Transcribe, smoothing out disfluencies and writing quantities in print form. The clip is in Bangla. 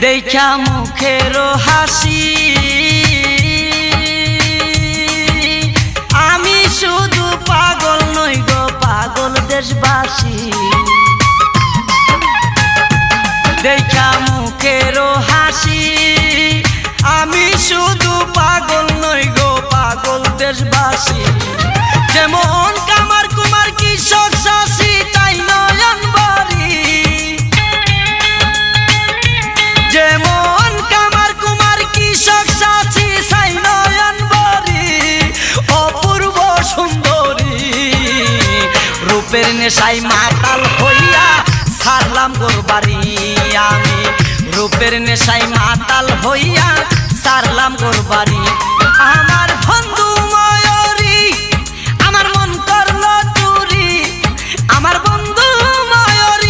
দেখা মুখের হাসি আমি শুধু পাগল নই গো পাগল দেশবাসী দেখা মুখের হাসি আমি শুধু পাগল নই গো পাগল দেশবাসী যেমন কামার কুমার কৃষক চাষি তাই নয়ন বাড়ি যেমন কামার কুমার কৃষক চাষি তাই নয়ন বাড়ি অপূর্ব সুন্দরী রূপের নেশায় মাতাল হইয়া ছাড়লাম গোর বাড়ি আমি রূপের নেশায় মাতাল হইয়া ছাড়লাম গোর বাড়ি আমার বন্ধু